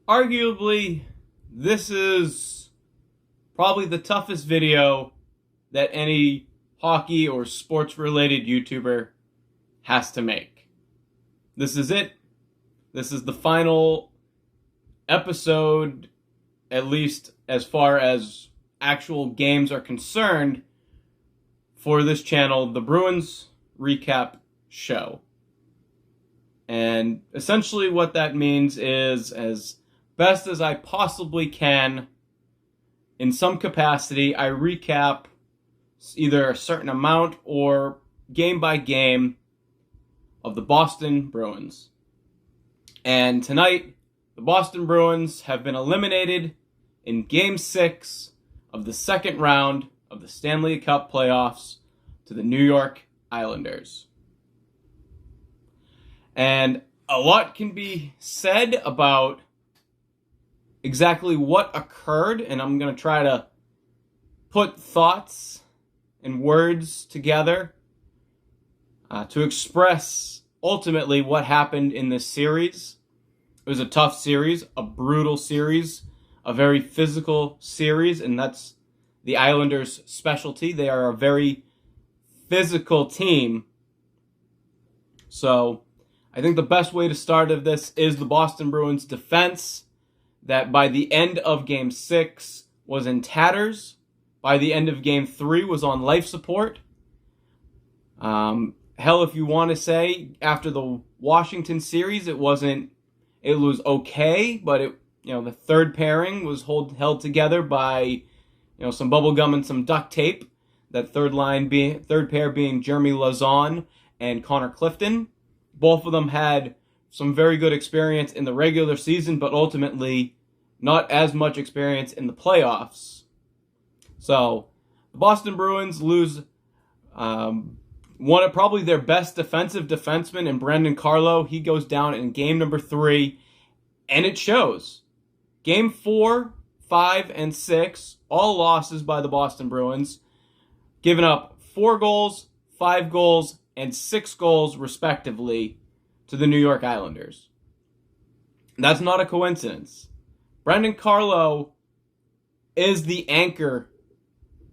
Arguably, this is probably the toughest video that any hockey or sports-related YouTuber has to make. This is it. This is the final episode, at least as far as actual games are concerned, for this channel, the Bruins Recap Show. And essentially what that means is, as best as I possibly can, in some capacity, I recap either a certain amount or game by game of the Boston Bruins. And tonight, the Boston Bruins have been eliminated in Game 6 of the second round of the Stanley Cup playoffs to the New York Islanders. And a lot can be said about exactly what occurred, and I'm going to try to put thoughts and words together to express ultimately what happened in this series. It was a tough series, a brutal series, a very physical series, and that's the Islanders' specialty. They are a very physical team. So I think the best way to start of this is the Boston Bruins defense, that by the end of Game 6 was in tatters. By the end of Game 3 was on life support. Hell, if you want to say, after the Washington series, it was okay, but the third pairing was held together by some bubble gum and some duct tape. That third pair being Jeremy Lauzon and Connor Clifton. Both of them had some very good experience in the regular season, but ultimately not as much experience in the playoffs. So the Boston Bruins lose one of probably their best defensive defensemen in Brandon Carlo. He goes down in game number 3, and it shows. Game 4, 5, and 6, all losses by the Boston Bruins, giving up 4 goals, 5 goals, and 6 goals, respectively, to the New York Islanders. That's not a coincidence. Brandon Carlo is the anchor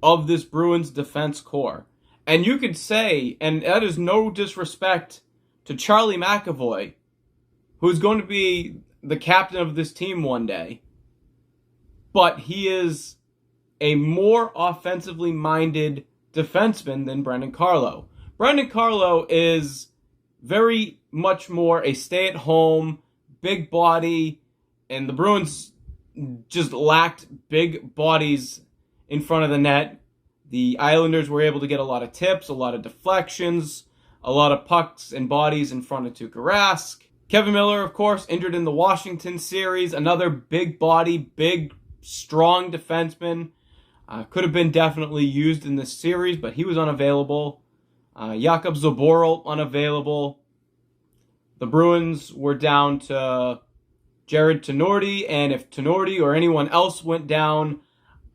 of this Bruins defense core. And you could say, and that is no disrespect to Charlie McAvoy, who's going to be the captain of this team one day, but he is a more offensively minded defenseman than Brandon Carlo. Brandon Carlo is very much more a stay-at-home, big body, and the Bruins just lacked big bodies in front of the net. The Islanders were able to get a lot of tips, a lot of deflections, a lot of pucks and bodies in front of Tuukka Rask. Kevin Miller, of course, injured in the Washington series. Another big body, big, strong defenseman. Could have been definitely used in this series, but he was unavailable. Jakub Zboril, unavailable. The Bruins were down to Jared Tenorti, and if Tenorti or anyone else went down,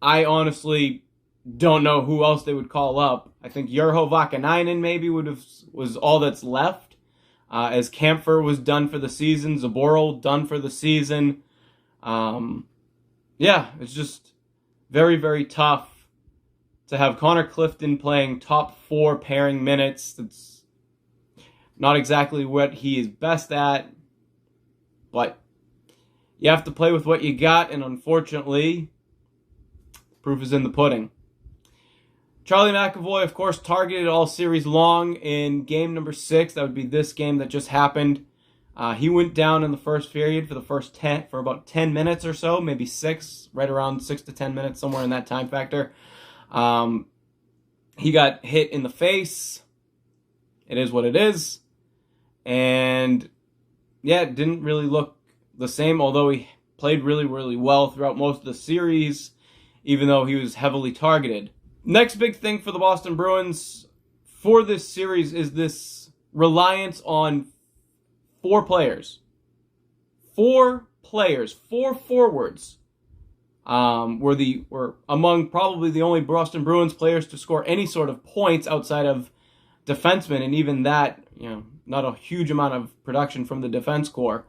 I honestly don't know who else they would call up. I think Urho Vakanainen maybe was all that's left, as Kampfer was done for the season, Zboril done for the season. It's just very, very tough to have Connor Clifton playing top 4 pairing minutes. That's not exactly what he is best at, but you have to play with what you got, and unfortunately, proof is in the pudding. Charlie McAvoy, of course, targeted all series long in game number 6. That would be this game that just happened. He went down in the first period for about 10 minutes or so, maybe 6, right around 6 to 10 minutes, somewhere in that time factor. He got hit in the face. It is what it is. And it didn't really look the same, although he played really, really well throughout most of the series, even though he was heavily targeted. Next big thing for the Boston Bruins for this series is this reliance on 4 players. 4 forwards were among probably the only Boston Bruins players to score any sort of points outside of defensemen, and even that, not a huge amount of production from the defense corps.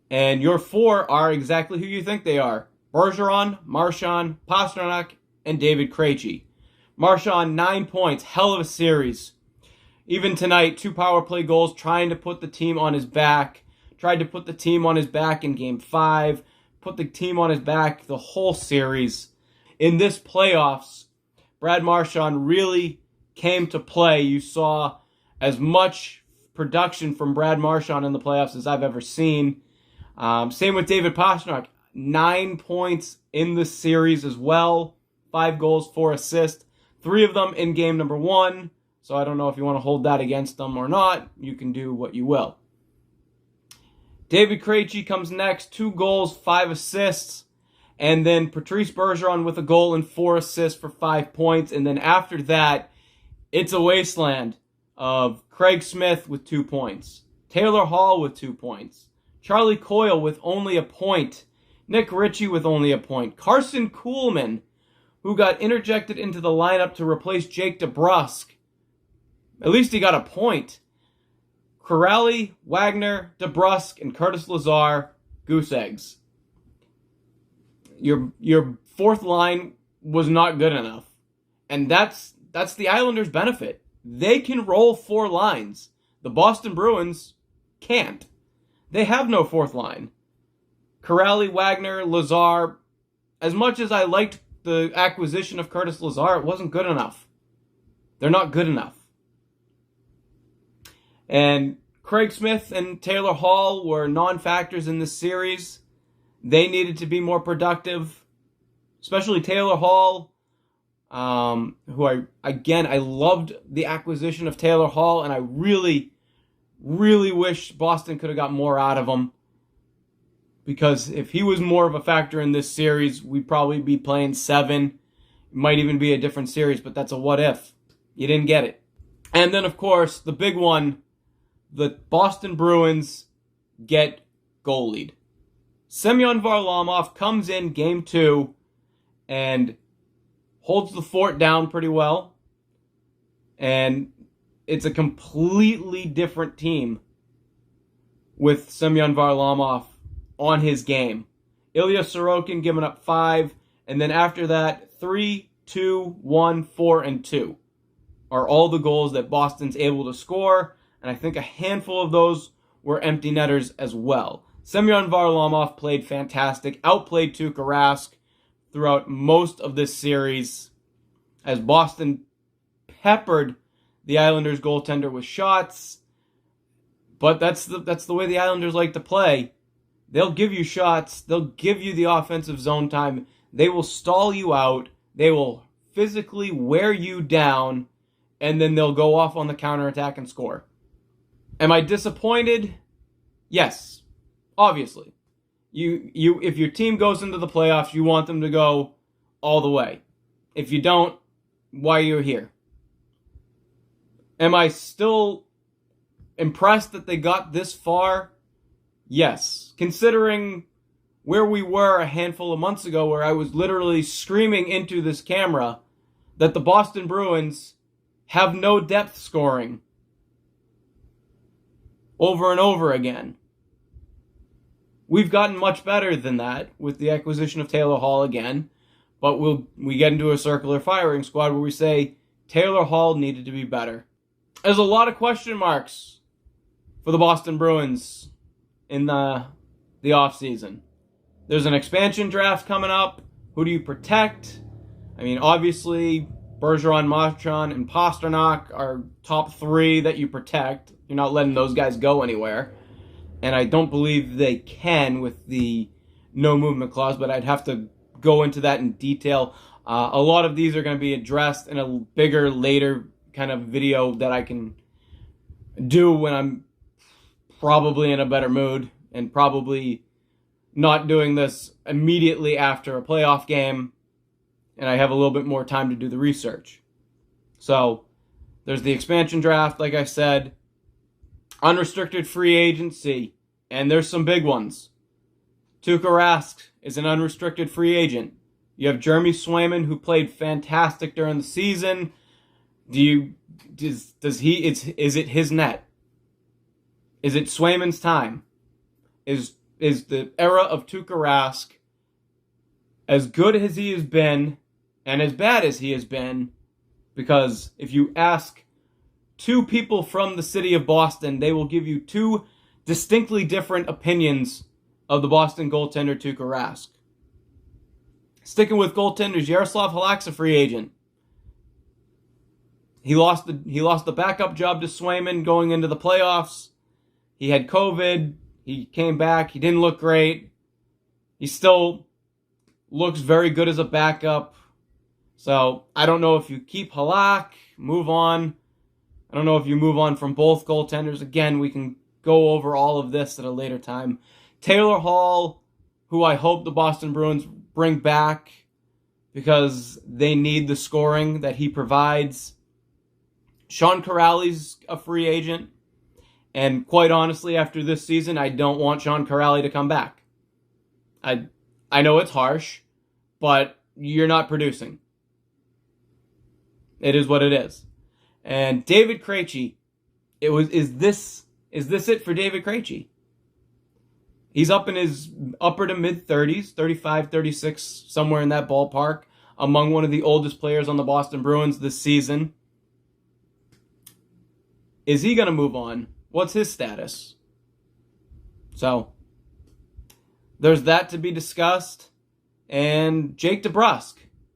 And your 4 are exactly who you think they are. Bergeron, Marchand, Pastrnak, and David Krejci. Marchand, 9 points. Hell of a series. Even tonight, 2 power play goals, trying to put the team on his back. Tried to put the team on his back in Game 5. Put the team on his back the whole series. In this playoffs, Brad Marchand really came to play. You saw as much production from Brad Marchand in the playoffs as I've ever seen. Same with David Pastrnak. 9 points in the series as well. 5 goals, 4 assists. 3 of them in game number 1. So I don't know if you want to hold that against them or not. You can do what you will. David Krejci comes next. 2 goals, 5 assists. And then Patrice Bergeron with a goal and 4 assists for 5 points. And then after that, it's a wasteland of Craig Smith with 2 points. Taylor Hall with 2 points. Charlie Coyle with only a point. Nick Ritchie with only a point. Carson Kuhlman, who got interjected into the lineup to replace Jake DeBrusk. At least he got a point. Corrali, Wagner, DeBrusk, and Curtis Lazar, goose eggs. Your fourth line was not good enough. And that's the Islanders' benefit. They can roll 4 lines. The Boston Bruins can't. They have no fourth line. Corrali, Wagner, Lazar. As much as I liked the acquisition of Curtis Lazar, it wasn't good enough. They're not good enough. And Craig Smith and Taylor Hall were non-factors in this series. They needed to be more productive, especially Taylor Hall, who I loved the acquisition of Taylor Hall, and I really, really wish Boston could have got more out of him. Because if he was more of a factor in this series, we'd probably be playing 7. It might even be a different series, but that's a what if. You didn't get it. And then, of course, the big one, the Boston Bruins get goalied. Semyon Varlamov comes in Game 2 and holds the fort down pretty well. And it's a completely different team with Semyon Varlamov on his game. Ilya Sorokin giving up 5, and then after that, 3, 2, 1, 4, and 2 are all the goals that Boston's able to score, and I think a handful of those were empty netters as well. Semyon Varlamov played fantastic, outplayed Tuukka Rask throughout most of this series as Boston peppered the Islanders' goaltender with shots, but that's the way the Islanders like to play. They'll give you shots. They'll give you the offensive zone time. They will stall you out. They will physically wear you down, and then they'll go off on the counterattack and score. Am I disappointed? Yes, obviously. If your team goes into the playoffs, you want them to go all the way. If you don't, why are you here? Am I still impressed that they got this far? Yes, considering where we were a handful of months ago, where I was literally screaming into this camera that the Boston Bruins have no depth scoring over and over again. We've gotten much better than that with the acquisition of Taylor Hall again, but we get into a circular firing squad where we say Taylor Hall needed to be better. There's a lot of question marks for the Boston Bruins in the offseason. There's an expansion draft coming up. Who do you protect? I mean, obviously, Bergeron, Marchand, and Pastrnak are top 3 that you protect. You're not letting those guys go anywhere. And I don't believe they can with the no movement clause, but I'd have to go into that in detail. A lot of these are going to be addressed in a bigger, later kind of video that I can do when I'm probably in a better mood and probably not doing this immediately after a playoff game, and I have a little bit more time to do the research. So there's the expansion draft, like I said, unrestricted free agency, and there's some big ones. Tuukka Rask is an unrestricted free agent. You have Jeremy Swayman, who played fantastic during the season. Is it his net? Is it Swayman's time? Is is the era of Tuukka Rask. As good as he has been, and as bad as he has been, because if you ask two people from the city of Boston, they will give you two distinctly different opinions of the Boston goaltender Tuukka Rask. Sticking with goaltenders, Yaroslav Halak's a free agent. He lost the backup job to Swayman going into the playoffs. He had COVID. He came back. He didn't look great. He still looks very good as a backup. So I don't know if you keep Halak, move on. I don't know if you move on from both goaltenders. Again, we can go over all of this at a later time. Taylor Hall, who I hope the Boston Bruins bring back because they need the scoring that he provides. Sean Kuraly's a free agent. And quite honestly, after this season, I don't want Sean Kuraly to come back. I know it's harsh, but you're not producing. It is what it is. And David Krejci, is this it for David Krejci? He's up in his upper to mid-30s, 35, 36, somewhere in that ballpark, among one of the oldest players on the Boston Bruins this season. Is he going to move on? What's his status? So, there's that to be discussed. And Jake DeBrusk.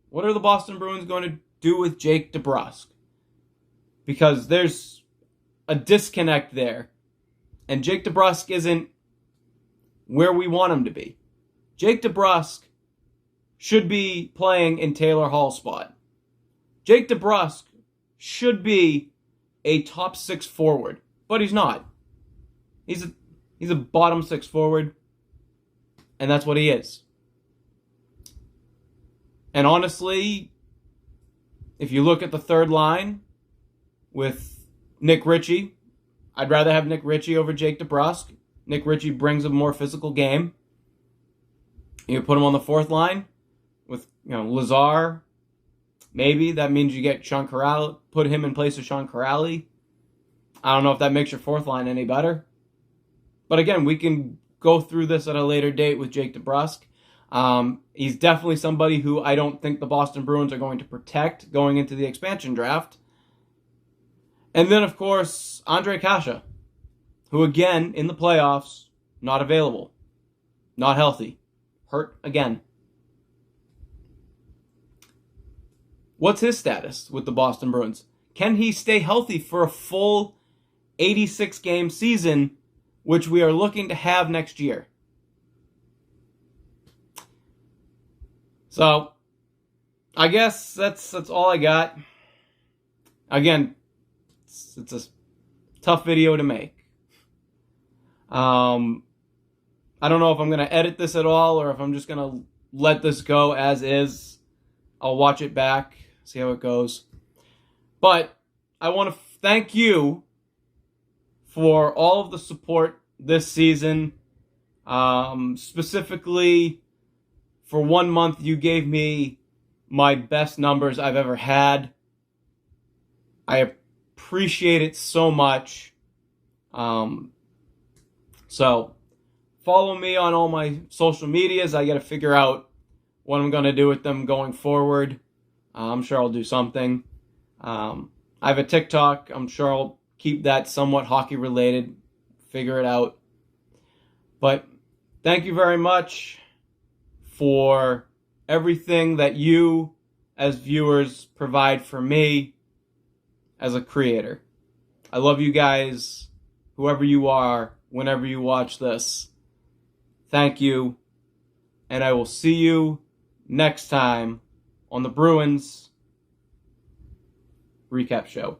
What are the Boston Bruins going to do with Jake DeBrusk? Because there's a disconnect there. And Jake DeBrusk isn't where we want him to be. Jake DeBrusk should be playing in Taylor Hall's spot. Jake DeBrusk should be a top 6 forward, but he's not. He's a bottom 6 forward, and that's what he is. And honestly, if you look at the third line with Nick Ritchie, I'd rather have Nick Ritchie over Jake DeBrusk. Nick Ritchie brings a more physical game. You put him on the fourth line with, Lazar. Maybe that means you get Sean Kuraly, put him in place of Sean Kuraly. I don't know if that makes your fourth line any better. But again, we can go through this at a later date with Jake DeBrusk. He's definitely somebody who I don't think the Boston Bruins are going to protect going into the expansion draft. And then, of course, Andre Kasha, who again, in the playoffs, not available, not healthy, hurt again. What's his status with the Boston Bruins? Can he stay healthy for a full 86-game season, which we are looking to have next year? So, I guess that's all I got. Again, it's a tough video to make. I don't know if I'm going to edit this at all or if I'm just going to let this go as is. I'll watch it back, see how it goes. But I want to thank you for all of the support this season. Specifically, for 1 month, you gave me my best numbers I've ever had. I appreciate it so much. So, follow me on all my social medias. I got to figure out what I'm going to do with them going forward. I'm sure I'll do something. I have a TikTok. I'm sure I'll keep that somewhat hockey related. Figure it out. But thank you very much for everything that you as viewers provide for me as a creator. I love you guys, whoever you are, whenever you watch this. Thank you. And I will see you next time on the Bruins Recap Show.